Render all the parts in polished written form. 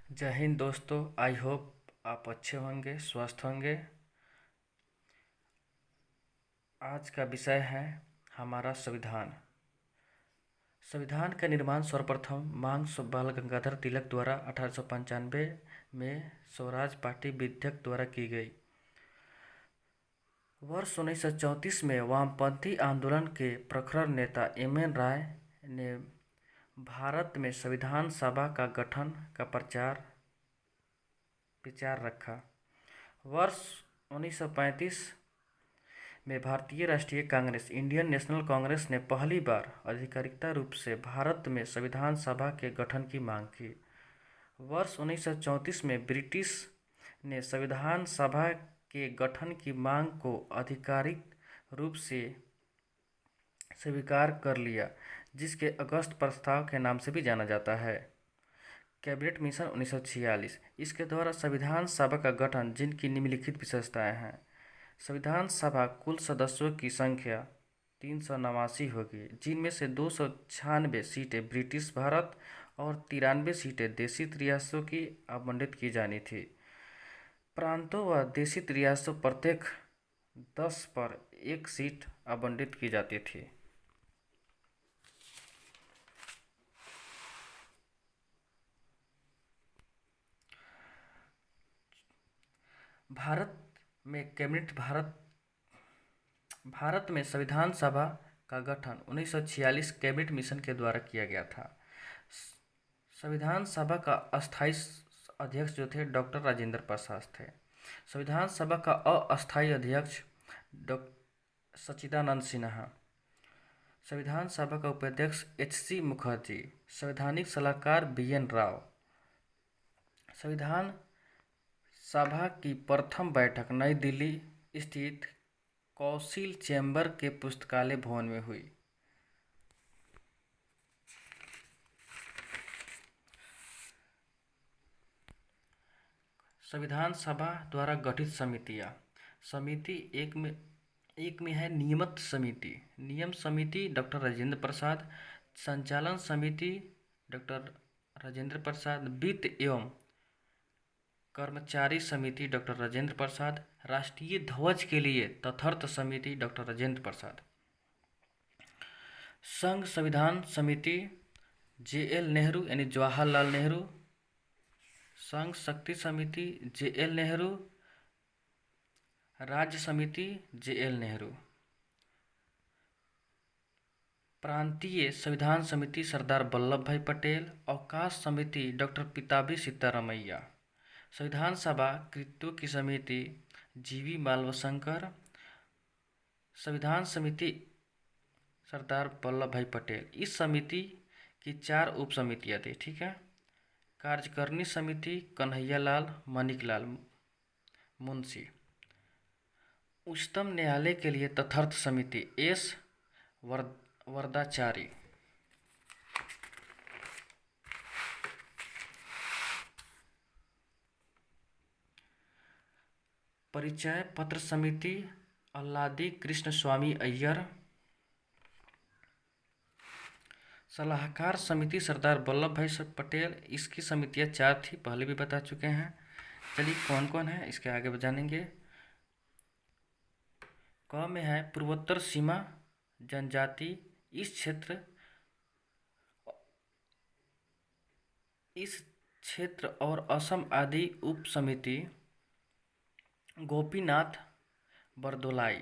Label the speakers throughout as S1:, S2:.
S1: जय हिंद दोस्तों। I hope आप अच्छे होंगे, स्वस्थ होंगे। आज का विषय है हमारा संविधान। संविधान का निर्माण सर्वप्रथम महान बाल गंगाधर तिलक द्वारा 1895 में स्वराज पार्टी विधेयक द्वारा की गई। वर्ष 1934 में वामपंथी आंदोलन के प्रखर नेता एम.एन. राय ने भारत में संविधान सभा का गठन का विचार रखा। वर्ष 1935 में भारतीय राष्ट्रीय कांग्रेस इंडियन नेशनल कांग्रेस ने पहली बार आधिकारिक रूप से भारत में संविधान सभा के गठन की मांग की। वर्ष 1934 में ब्रिटिश ने संविधान सभा के गठन की मांग को आधिकारिक रूप से स्वीकार कर लिया, जिसके अगस्त प्रस्ताव के नाम से भी जाना जाता है। कैबिनेट मिशन 1946, इसके द्वारा संविधान सभा का गठन, जिनकी निम्नलिखित विशेषताएं हैं। संविधान सभा कुल सदस्यों की संख्या 389 होगी, जिनमें से 296 सीटें ब्रिटिश भारत और 93 सीटें देशी रियासतों की आवंटित की जानी थी। प्रांतों व देशी रियासतों प्रत्येक 10 पर 1 सीट आवंटित की जाती थी। भारत में संविधान सभा का गठन 1946 कैबिनेट मिशन के द्वारा किया गया था। संविधान सभा का अस्थायी अध्यक्ष जो थे डॉक्टर राजेंद्र प्रसाद थे। संविधान सभा का अस्थायी अध्यक्ष डॉक्टर सच्चिदानंद सिन्हा। संविधान सभा का उपाध्यक्ष H.C. मुखर्जी। संवैधानिक सलाहकार B.N. राव। संविधान सभा की प्रथम बैठक नई दिल्ली स्थित कौंसिल चैम्बर के पुस्तकालय भवन में हुई। संविधान सभा द्वारा गठित समितियां। समिति एक में है नियमित समिति। नियम समिति डॉक्टर राजेंद्र प्रसाद। संचालन समिति डॉक्टर राजेंद्र प्रसाद। वित्त एवं कर्मचारी समिति डॉक्टर राजेंद्र प्रसाद। राष्ट्रीय ध्वज के लिए तथार्थ समिति डॉक्टर राजेंद्र प्रसाद। संघ संविधान समिति J.L. नेहरू यानी जवाहरलाल नेहरू। संघ शक्ति समिति J.L. नेहरू। राज्य समिति J.L. नेहरू। प्रांतीय संविधान समिति सरदार वल्लभ भाई पटेल। अवकाश समिति डॉक्टर पीताम्बर सीतारमैया। संविधान सभा कृतियों की समिति G.V. मालवशंकर। संविधान समिति सरदार वल्लभ भाई पटेल। इस समिति की 4 उप समितियाँ थी, ठीक है। कार्यकारिणी समिति कन्हैयालाल मानिकलाल मुंशी। उच्चतम न्यायालय के लिए तथार्थ समिति S. वरदाचारी। परिचय पत्र समिति अल्लादी कृष्ण स्वामी अय्यर। सलाहकार समिति सरदार वल्लभ भाई पटेल। इसकी समितियां 4 थी, पहले भी बता चुके हैं। चलिए कौन कौन है इसके आगे जानेंगे। क में है पूर्वोत्तर सीमा जनजाति। इस क्षेत्र और असम आदि उप समिति गोपीनाथ बरदोलाई।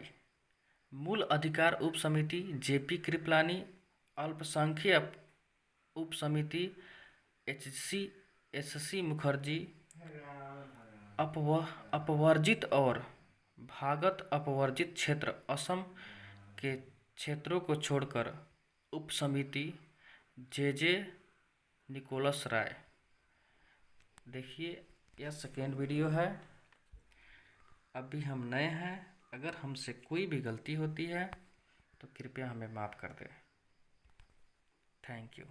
S1: मूल अधिकार उप समिति J.P. कृपलानी। अल्पसंख्यक उप समिति H.C. मुखर्जी। अपवर्जित और भागत अपवर्जित क्षेत्र असम के क्षेत्रों को छोड़कर उप समिति J.J. निकोलस राय। देखिए यह सेकेंड वीडियो है। अभी हम नए हैं, अगर हमसे कोई भी गलती होती है तो कृपया हमें माफ़ कर दें। Thank you.